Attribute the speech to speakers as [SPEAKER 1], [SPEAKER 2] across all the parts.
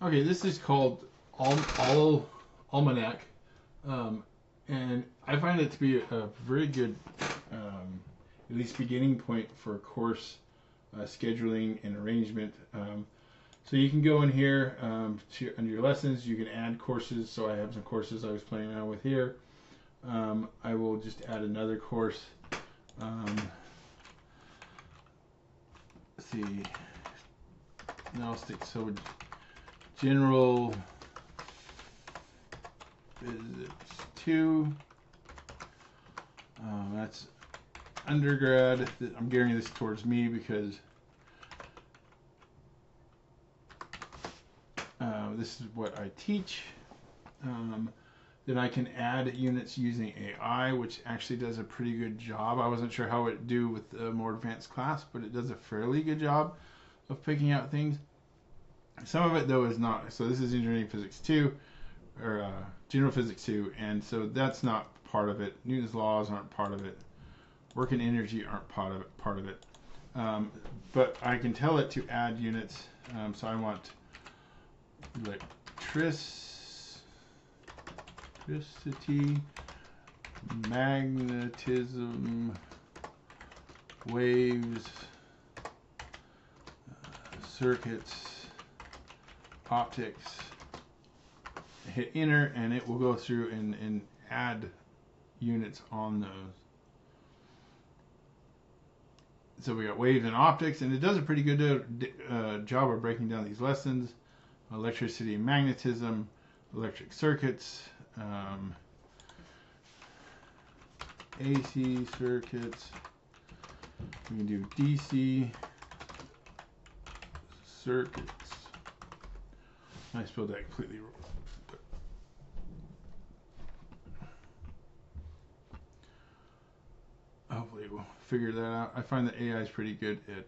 [SPEAKER 1] Okay, this is called Almanack, and I find it to be a very good, at least beginning point for course scheduling and arrangement. So you can go in here under your lessons. You can add courses. So I have some courses I was playing around with here. I will just add another course. Let's see. So general physics 2. That's undergrad. I'm gearing this towards me because this is what I teach. Then I can add units using AI, which actually does a pretty good job. I wasn't sure how it would do with a more advanced class, but it does a fairly good job of picking out things. Some of it, though, is not. So this is engineering physics 2, or general physics 2, and so that's not part of it. Newton's laws aren't part of it. Work and energy aren't part of it. But I can tell it to add units. So I want electricity, magnetism, waves, circuits, optics. Hit enter and it will go through and add units on those. So we got waves and optics, and it does a pretty good job of breaking down these lessons. Electricity and magnetism, electric circuits, AC circuits. We can do DC circuits. I spelled that completely wrong. Hopefully we'll figure that out. I find that AI is pretty good at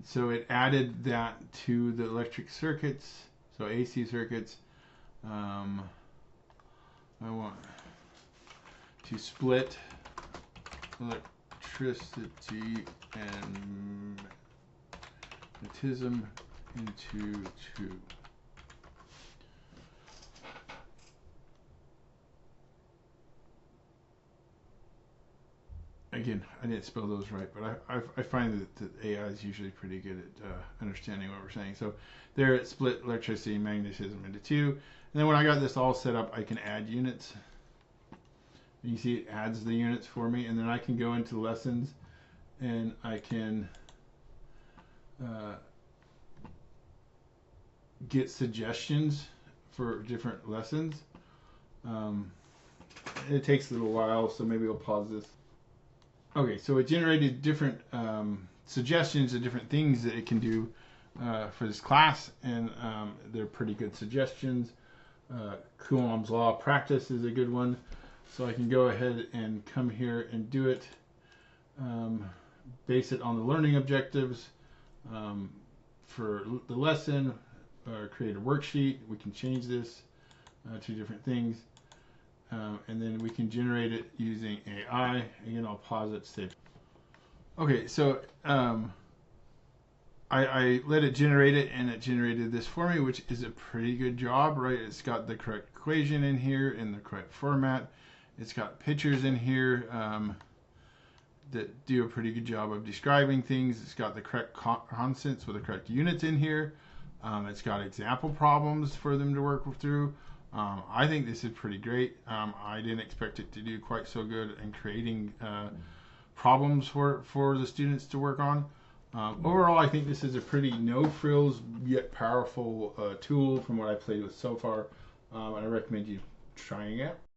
[SPEAKER 1] so it added that to the electric circuits, so AC circuits. I want to split electricity and magnetism into 2. Again, I didn't spell those right, but I find that AI is usually pretty good at understanding what we're saying. So there it split electricity and magnetism into 2. And then when I got this all set up, I can add units. And you see it adds the units for me. And then I can go into lessons and I can get suggestions for different lessons. It takes a little while, so maybe I'll pause this. Okay, so it generated different suggestions of different things that it can do for this class, and they're pretty good suggestions. Coulomb's law practice is a good one, so I can go ahead and come here and do it, base it on the learning objectives for the lesson, or create a worksheet. We can change this to different things. And then we can generate it using AI. Again, I'll pause it, save. Okay, so I let it generate it, and it generated this for me, which is a pretty good job, right? It's got the correct equation in here in the correct format. It's got pictures in here that do a pretty good job of describing things. It's got the correct constants with the correct units in here. It's got example problems for them to work through. I think this is pretty great. I didn't expect it to do quite so good in creating problems for the students to work on. Overall, I think this is a pretty no-frills yet powerful tool from what I played with so far. I recommend you trying it.